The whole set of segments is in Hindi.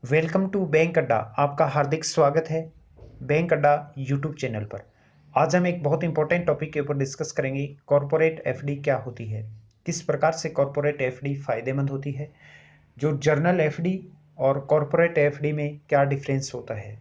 वेलकम टू बैंक अड्डा। आपका हार्दिक स्वागत है बैंक अड्डा यूट्यूब चैनल पर। आज हम एक बहुत इंपॉर्टेंट टॉपिक के ऊपर डिस्कस करेंगे। कॉरपोरेट एफडी क्या होती है, किस प्रकार से कॉरपोरेट एफडी फायदेमंद होती है, जो जर्नल एफडी और कॉरपोरेट एफडी में क्या डिफरेंस होता है,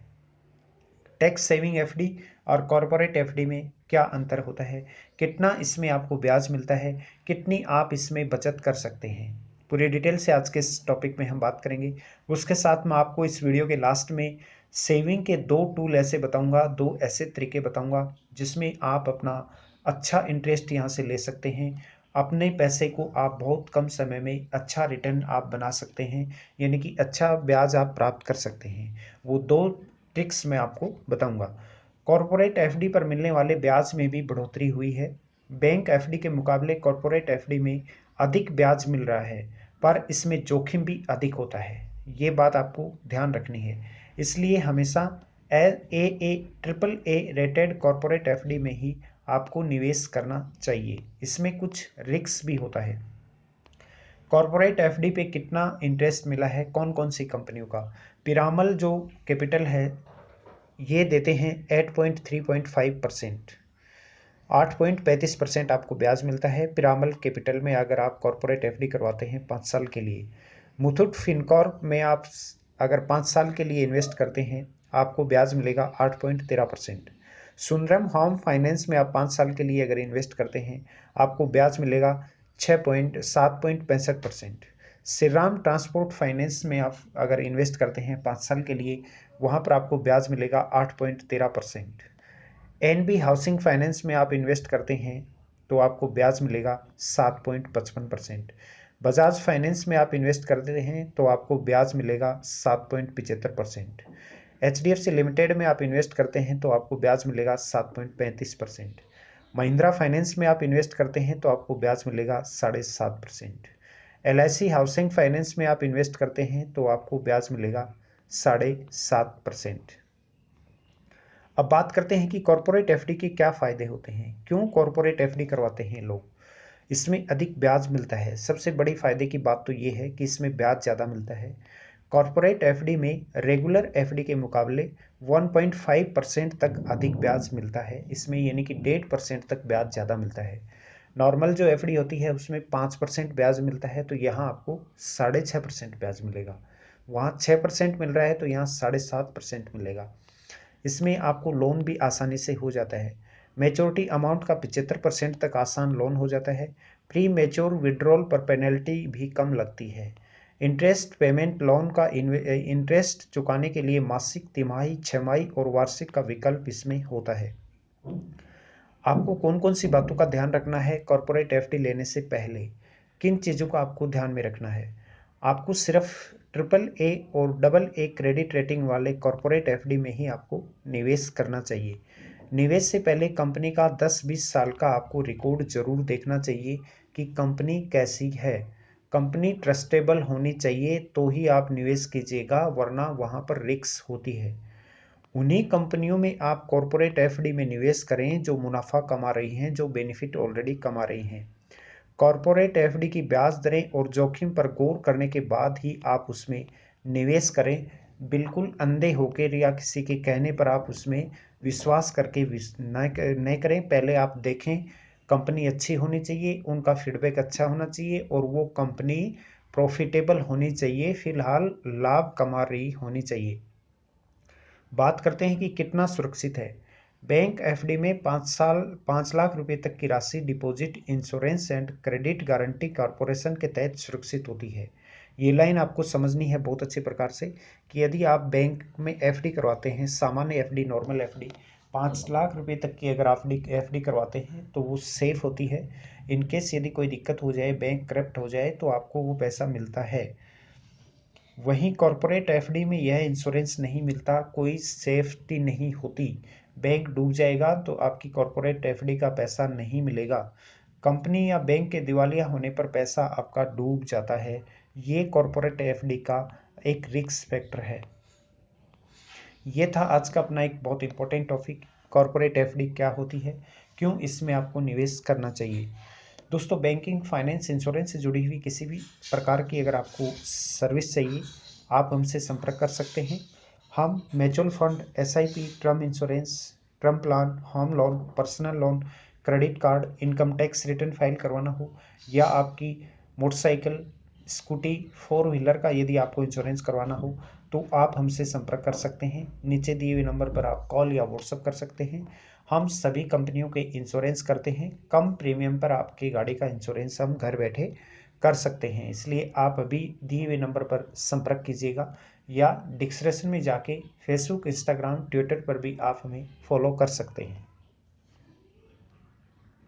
टैक्स सेविंग एफडी और कॉरपोरेट एफडी में क्या अंतर होता है, कितना इसमें आपको ब्याज मिलता है, कितनी आप इसमें बचत कर सकते हैं। पूरी डिटेल से आज के इस टॉपिक में हम बात करेंगे। उसके साथ मैं आपको इस वीडियो के लास्ट में सेविंग के दो टूल ऐसे बताऊंगा, दो ऐसे तरीके बताऊंगा जिसमें आप अपना अच्छा इंटरेस्ट यहाँ से ले सकते हैं। अपने पैसे को आप बहुत कम समय में अच्छा रिटर्न आप बना सकते हैं, यानी कि अच्छा ब्याज आप प्राप्त कर सकते हैं। वो दो ट्रिक्स मैं आपको बताऊंगा। कॉरपोरेट एफडी पर मिलने वाले ब्याज में भी बढ़ोतरी हुई है। बैंक एफडी के मुकाबले कॉरपोरेट एफडी में अधिक ब्याज मिल रहा है, पर इसमें जोखिम भी अधिक होता है। ये बात आपको ध्यान रखनी है। इसलिए हमेशा triple A rated corporate FD में ही आपको निवेश करना चाहिए। इसमें कुछ रिस्क भी होता है। कॉरपोरेट एफडी पे कितना इंटरेस्ट मिला है कौन कौन सी कंपनियों का। पिरामल जो कैपिटल है ये देते हैं 8.3.5%, 8.35% आपको ब्याज मिलता है पिरामल कैपिटल में अगर आप कॉरपोरेट एफडी करवाते हैं 5 साल के लिए। मुथूट फिनकॉर्प में आप अगर 5 साल के लिए इन्वेस्ट करते हैं आपको ब्याज मिलेगा 8.13%। सुंदरम होम फाइनेंस में आप 5 साल के लिए अगर इन्वेस्ट करते हैं आपको ब्याज मिलेगा 7.65%। श्रीराम ट्रांसपोर्ट फाइनेंस में आप अगर इन्वेस्ट करते हैं 5 साल के लिए वहाँ पर आपको ब्याज मिलेगा 8.13%। एनबी हाउसिंग फाइनेंस में आप इन्वेस्ट करते हैं तो आपको ब्याज मिलेगा 7.55%। बजाज फाइनेंस में आप इन्वेस्ट करते हैं तो आपको ब्याज मिलेगा 7.75%। एचडीएफसी लिमिटेड में आप इन्वेस्ट करते हैं तो आपको ब्याज मिलेगा 7.35%। महिंद्रा फाइनेंस में आप इन्वेस्ट करते हैं तो आपको ब्याज मिलेगा 7.5%। एलआईसी हाउसिंग फाइनेंस में आप इन्वेस्ट करते हैं तो आपको ब्याज मिलेगा 7.5%। अब बात करते हैं कि कॉरपोरेट एफडी के क्या फ़ायदे होते हैं, क्यों कॉरपोरेट एफडी करवाते हैं लोग। इसमें अधिक ब्याज मिलता है। सबसे बड़ी फ़ायदे की बात तो ये है कि इसमें ब्याज ज़्यादा मिलता है। कॉरपोरेट एफडी में रेगुलर एफडी के मुकाबले 1.5% तक अधिक ब्याज मिलता है इसमें, यानी कि 1.5% तक ब्याज ज़्यादा मिलता है। नॉर्मल जो एफडी होती है उसमें 5% ब्याज मिलता है, तो यहाँ आपको 6.5% ब्याज मिलेगा। वहाँ 6% मिल रहा है तो यहाँ 7.5% मिलेगा। इसमें आपको लोन भी आसानी से हो जाता है। मैच्योरिटी अमाउंट का 75% तक आसान लोन हो जाता है। प्री मैच्योर विड्रॉल पर पेनल्टी भी कम लगती है। इंटरेस्ट पेमेंट लोन का इंटरेस्ट चुकाने के लिए मासिक, तिमाही, छमाही और वार्षिक का विकल्प इसमें होता है। आपको कौन कौन सी बातों का ध्यान रखना है कॉरपोरेट एफडी लेने से पहले, किन चीज़ों का आपको ध्यान में रखना है। आपको सिर्फ ट्रिपल ए और डबल ए क्रेडिट रेटिंग वाले कॉरपोरेट एफडी में ही आपको निवेश करना चाहिए। निवेश से पहले कंपनी का 10-20 साल का आपको रिकॉर्ड जरूर देखना चाहिए कि कंपनी कैसी है। कंपनी ट्रस्टेबल होनी चाहिए तो ही आप निवेश कीजिएगा, वरना वहाँ पर रिस्क होती है। उन्हीं कंपनियों में आप कॉरपोरेट एफडी में निवेश करें जो मुनाफा कमा रही हैं, जो बेनिफिट ऑलरेडी कमा रही हैं। कॉरपोरेट एफडी की ब्याज दरें और जोखिम पर गौर करने के बाद ही आप उसमें निवेश करें। बिल्कुल अंधे होकर या किसी के कहने पर आप उसमें विश्वास करके न करें। पहले आप देखें, कंपनी अच्छी होनी चाहिए, उनका फीडबैक अच्छा होना चाहिए और वो कंपनी प्रॉफिटेबल होनी चाहिए, फिलहाल लाभ कमा रही होनी चाहिए। बात करते हैं कि कितना सुरक्षित है। बैंक एफडी में 5 साल 5 लाख रुपए तक की राशि deposit insurance and credit guarantee corporation के तहत सुरक्षित होती है। ये लाइन आपको समझनी है बहुत अच्छे प्रकार से कि यदि आप बैंक में एफडी करवाते हैं, सामान्य एफडी, नॉर्मल एफडी, 5 लाख रुपए तक की अगर आप एफडी करवाते हैं तो वो सेफ होती है। इनकेस यदि कोई दिक्कत हो जाए, बैंक करप्ट हो जाए, तो आपको वो पैसा मिलता है। वहीं कॉरपोरेट एफडी में यह इंश्योरेंस नहीं मिलता, कोई सेफ्टी नहीं होती। बैंक डूब जाएगा तो आपकी कॉरपोरेट एफडी का पैसा नहीं मिलेगा। कंपनी या बैंक के दिवालिया होने पर पैसा आपका डूब जाता है। ये कॉरपोरेट एफडी का एक रिस्क फैक्टर है। ये था आज का अपना एक बहुत इंपॉर्टेंट टॉपिक, कॉरपोरेट एफडी क्या होती है, क्यों इसमें आपको निवेश करना चाहिए। दोस्तों, बैंकिंग, फाइनेंस, इंश्योरेंस से जुड़ी हुई किसी भी प्रकार की अगर आपको सर्विस चाहिए आप हमसे संपर्क कर सकते हैं। हम mutual fund, SIP, term insurance, term plan, home loan, personal loan, credit card, income tax return file करवाना हो, या आपकी मोटरसाइकिल, स्कूटी, फोर व्हीलर का यदि आपको इंश्योरेंस करवाना हो तो आप हमसे संपर्क कर सकते हैं। नीचे दिए हुए नंबर पर आप कॉल या व्हाट्सएप कर सकते हैं। हम सभी कंपनियों के इंश्योरेंस करते हैं। कम प्रीमियम पर आपकी गाड़ी का इंश्योरेंस हम घर बैठे कर सकते हैं। इसलिए आप अभी दिए हुए नंबर पर संपर्क कीजिएगा, या डिस्क्रिप्शन में जाके फेसबुक, इंस्टाग्राम, ट्विटर पर भी आप हमें फॉलो कर सकते हैं।